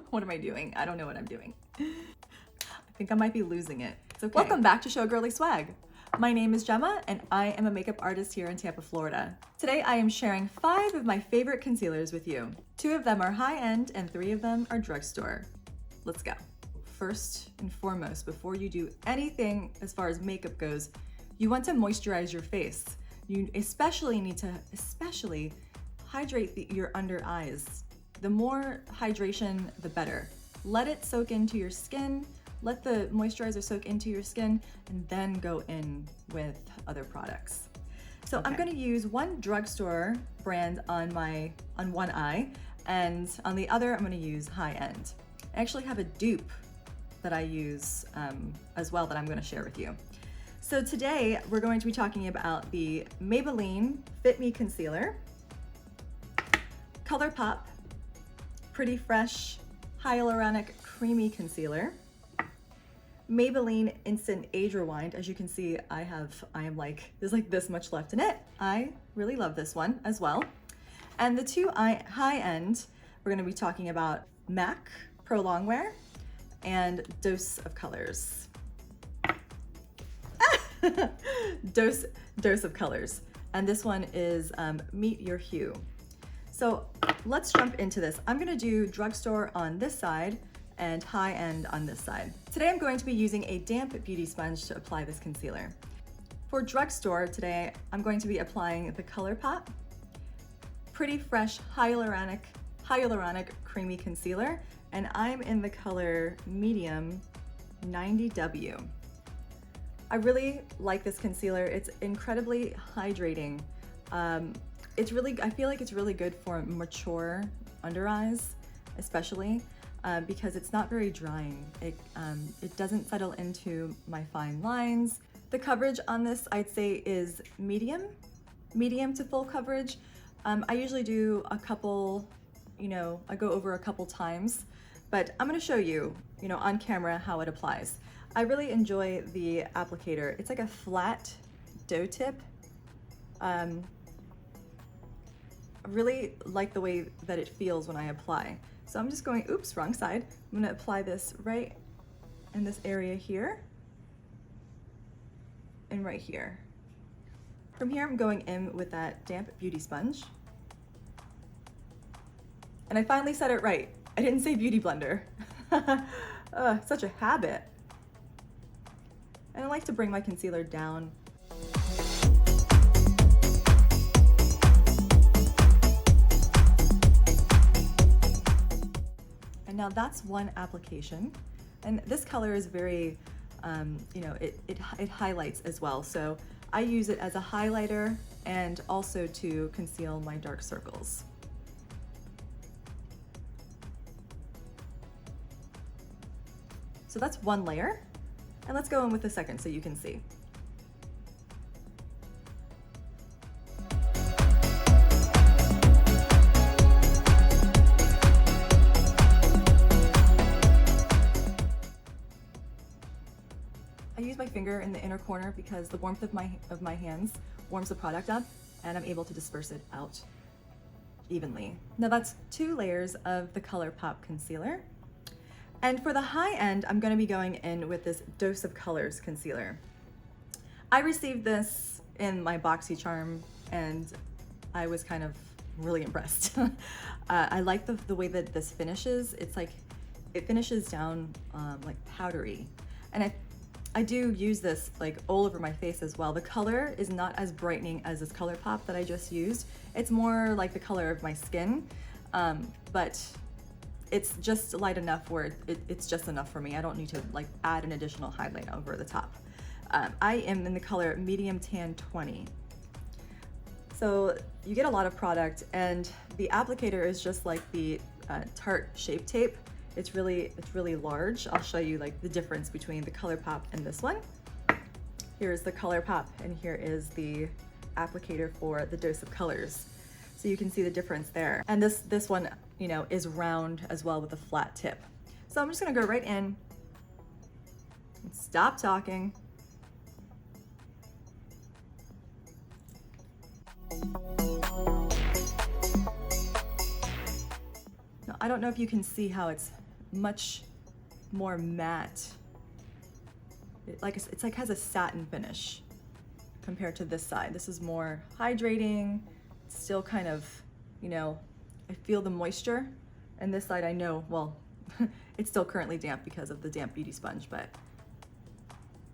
What am I doing? I don't know what I'm doing. I think I might be losing it. It's okay. Welcome back to Showgirly Swag. My name is Gemma and I am a makeup artist here in Tampa, Florida. Today I am sharing 5 of my favorite concealers with you. 2 of them are high-end and 3 of them are drugstore. Let's go. First and foremost, before you do anything as far as makeup goes, you want to moisturize your face. You especially need to hydrate your under eyes. The more hydration, the better. Let it soak into your skin, let the moisturizer soak into your skin, and then go in with other products. So I'm gonna use one drugstore brand on one eye, and on the other, I'm gonna use high-end. I actually have a dupe that I use as well that I'm gonna share with you. So today, we're going to be talking about the Maybelline Fit Me Concealer, ColourPop Pretty Fresh Hyaluronic Creamy Concealer, Maybelline Instant Age Rewind. As you can see, there's like this much left in it. I really love this one as well. And the 2 high-end, we're gonna be talking about MAC Pro Longwear and Dose of Colors. Dose of Colors. And this one is Meet Your Hue. So let's jump into this. I'm gonna do drugstore on this side and high-end on this side. Today I'm going to be using a damp beauty sponge to apply this concealer. For drugstore today, I'm going to be applying the ColourPop Pretty Fresh Hyaluronic Creamy Concealer, and I'm in the color medium 90W. I really like this concealer. It's incredibly hydrating. I feel like it's really good for mature under eyes, especially because it's not very drying. It doesn't settle into my fine lines. The coverage on this, I'd say, is medium to full coverage. I usually do a couple, I go over a couple times, but I'm gonna show you, on camera how it applies. I really enjoy the applicator. It's like a flat dough tip. I really like the way that it feels when I apply. So I'm just going, oops, wrong side. I'm gonna apply this right in this area here and right here. From here, I'm going in with that damp beauty sponge. And I finally said it right. I didn't say beauty blender. Such a habit. And I like to bring my concealer down. And now that's one application. And this color is very, it highlights as well. So I use it as a highlighter and also to conceal my dark circles. So that's one layer. And let's go in with the second so you can see. I use my finger in the inner corner because the warmth of my hands warms the product up and I'm able to disperse it out evenly. Now that's 2 layers of the ColourPop concealer. And for the high end, I'm gonna be going in with this Dose of Colors concealer. I received this in my BoxyCharm and I was kind of really impressed. I like the way that this finishes. It's like, it finishes down like powdery. And I do use this like all over my face as well. The color is not as brightening as this ColourPop that I just used. It's more like the color of my skin, but it's just light enough where it's just enough for me. I don't need to like add an additional highlight over the top. I am in the color medium tan 20. So you get a lot of product and the applicator is just like the Tarte Shape Tape. It's really large. I'll show you like the difference between the ColourPop and this one. Here's the ColourPop and here is the applicator for the Dose of Colors. So you can see the difference there. And this one, is round as well with a flat tip. So I'm just gonna go right in and stop talking. Now, I don't know if you can see how it's much more matte. It's like has a satin finish compared to this side. This is more hydrating, still kind of, you know, I feel the moisture. And this side I know, well, it's still currently damp because of the damp beauty sponge, but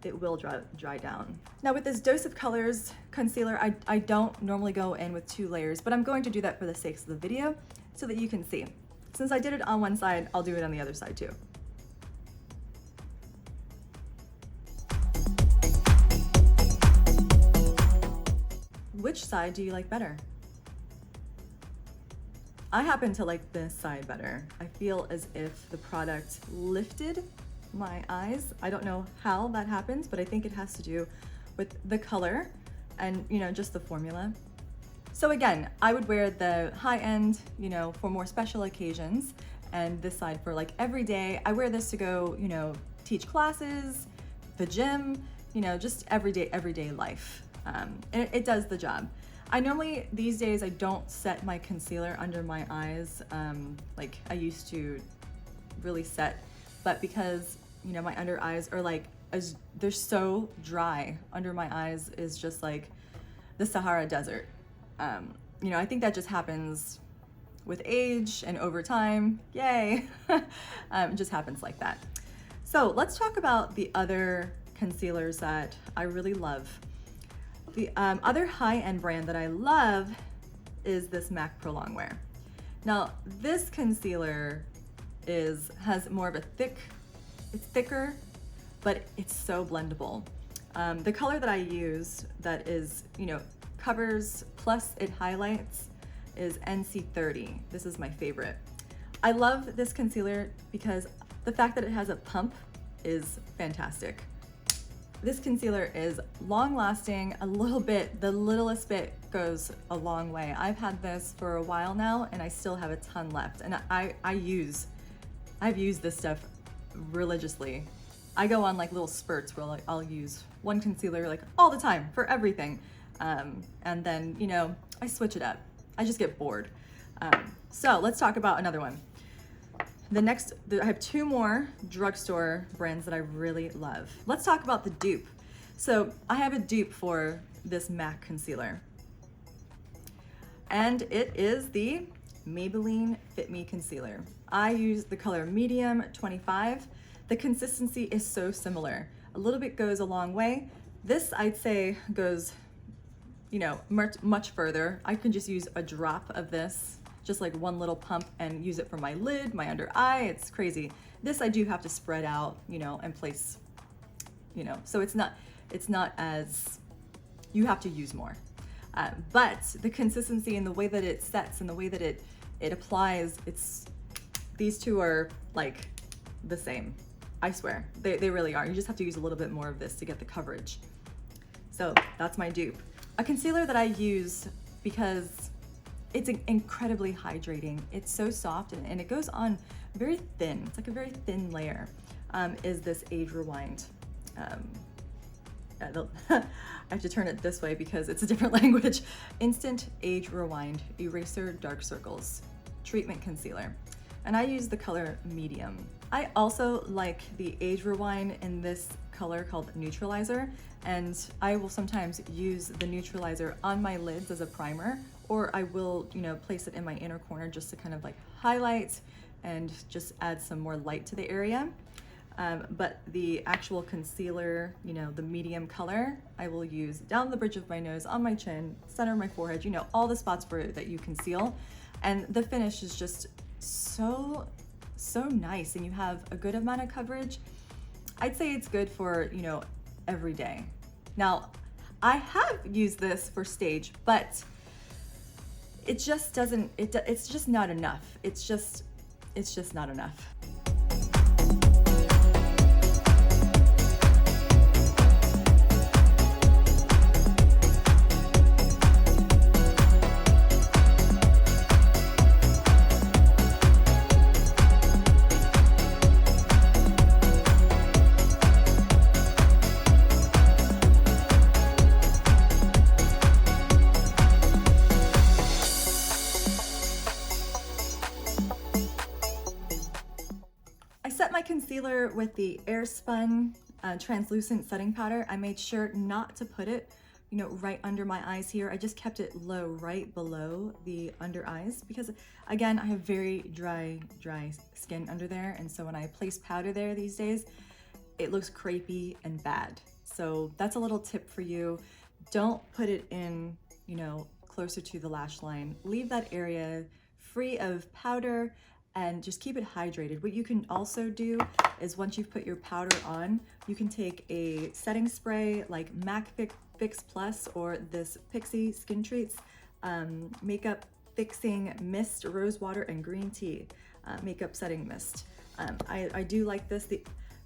it will dry down. Now with this Dose of Colors concealer, I don't normally go in with 2 layers, but I'm going to do that for the sakes of the video so that you can see. Since I did it on one side, I'll do it on the other side too. Which side do you like better? I happen to like this side better. I feel as if the product lifted my eyes. I don't know how that happens, but I think it has to do with the color and, you know, just the formula. So again, I would wear the high end, you know, for more special occasions, and this side for like every day. I wear this to go, you know, teach classes, the gym, you know, just everyday life. And it does the job. I normally, these days, I don't set my concealer under my eyes like I used to really set, but because, you know, my under eyes are like, they're so dry. Under my eyes is just like the Sahara Desert. You know, I think that just happens with age and over time, yay. It just happens like that. So let's talk about the other concealers that I really love. The other high-end brand that I love is this MAC Pro Longwear. Now, this concealer has more of a it's thicker, but it's so blendable. The color that I use that is, you know, covers plus it highlights is NC30. This is my favorite. I love this concealer because the fact that it has a pump is fantastic. This concealer is long lasting, the littlest bit goes a long way. I've had this for a while now and I still have a ton left. And I've used this stuff religiously. I go on like little spurts where I'll use one concealer like all the time for everything. And then, you know, I switch it up. I just get bored. So let's talk about another one. I have 2 more drugstore brands that I really love. Let's talk about the dupe. So I have a dupe for this MAC concealer. And it is the Maybelline Fit Me Concealer. I use the color medium 25. The consistency is so similar. A little bit goes a long way. This I'd say goes, you know, much further. I can just use a drop of this, just like one little pump, and use it for my lid, my under eye. It's crazy. This I do have to spread out, you know, and place, you know, so it's not as, you have to use more. But the consistency and the way that it sets and the way that it applies, these two are like the same. I swear, they really are. You just have to use a little bit more of this to get the coverage. So that's my dupe. A concealer that I use because it's incredibly hydrating. It's so soft and it goes on very thin. It's like a very thin layer. Is this Age Rewind. I have to turn it this way because it's a different language. Instant Age Rewind Eraser Dark Circles Treatment Concealer. And I use the color medium. I also like the Age Rewind in this color called Neutralizer, and I will sometimes use the neutralizer on my lids as a primer, or I will, you know, place it in my inner corner just to kind of like highlight and just add some more light to the area. But the actual concealer, you know, the medium color, I will use down the bridge of my nose, on my chin, center of my forehead, you know, all the spots that you conceal. And the finish is just so nice, and you have a good amount of coverage. I'd say it's good for, you know, every day. Now, I have used this for stage, but it just doesn't, it's just not enough. It's just not enough. set my concealer with the Airspun translucent setting powder. I made sure not to put it, you know, right under my eyes here. I just kept it low, right below the under eyes, because again, I have very dry skin under there. And so when I place powder there these days, it looks crepey and bad. So that's a little tip for you. Don't put it in, you know, closer to the lash line. Leave that area free of powder and just keep it hydrated. What you can also do is once you've put your powder on, you can take a setting spray like MAC Fix Plus or this Pixie Skin Treats Makeup Fixing Mist, Rose Water and Green Tea Makeup Setting Mist. I do like this.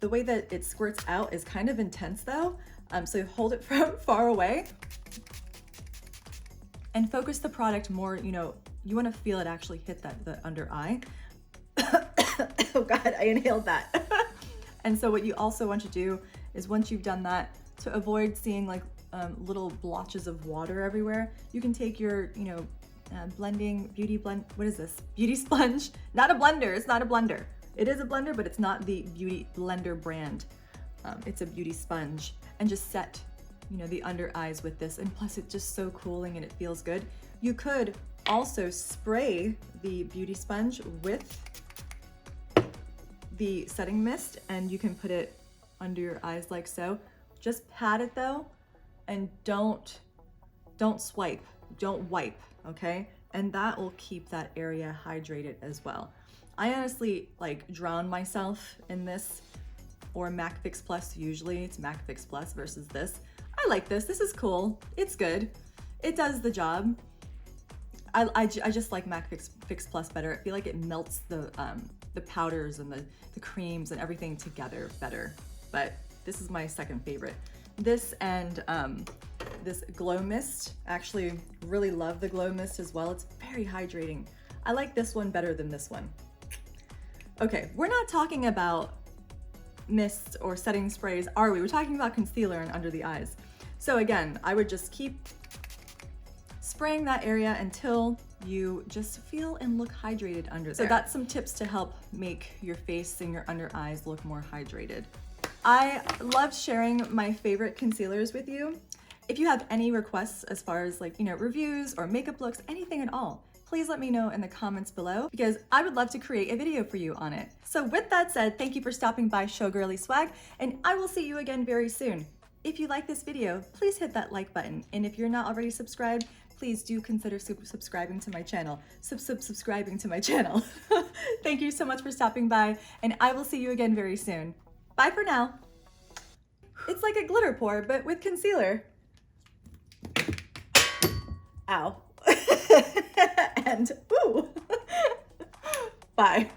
The way that it squirts out is kind of intense though, so hold it from far away and focus the product more, you know, you wanna feel it actually hit the under eye. Oh God, I inhaled that. And so what you also want to do is once you've done that, to avoid seeing like little blotches of water everywhere, you can take your, you know, blending beauty blend, what is this? Beauty sponge, not a blender, it's not a blender. It is a blender, but it's not the beauty blender brand. It's a beauty sponge, and just set, you know, the under eyes with this. And plus it's just so cooling and it feels good. You could also spray the beauty sponge with the setting mist and you can put it under your eyes like so. Just pat it though, and don't swipe, don't wipe, okay? And that will keep that area hydrated as well. I honestly like drown myself in this, or MAC Fix Plus. Usually it's MAC Fix Plus versus this. I like this, this is cool, it's good. It does the job. I just like MAC Fix Plus better. I feel like it melts the powders and the creams and everything together better. But this is my second favorite. This and this Glow Mist. Actually really love the Glow Mist as well. It's very hydrating. I like this one better than this one. Okay, we're not talking about mists or setting sprays, are we? We're talking about concealer and under the eyes. So again, I would just keep spraying that area until you just feel and look hydrated under there. So that's some tips to help make your face and your under eyes look more hydrated. I love sharing my favorite concealers with you. If you have any requests as far as like, you know, reviews or makeup looks, anything at all, please let me know in the comments below because I would love to create a video for you on it. So with that said, thank you for stopping by Showgirly Swag, and I will see you again very soon. If you like this video, please hit that like button. And if you're not already subscribed, please do consider subscribing to my channel. Subscribing to my channel. Thank you so much for stopping by, and I will see you again very soon. Bye for now. It's like a glitter pour, but with concealer. Ow. And ooh. Bye.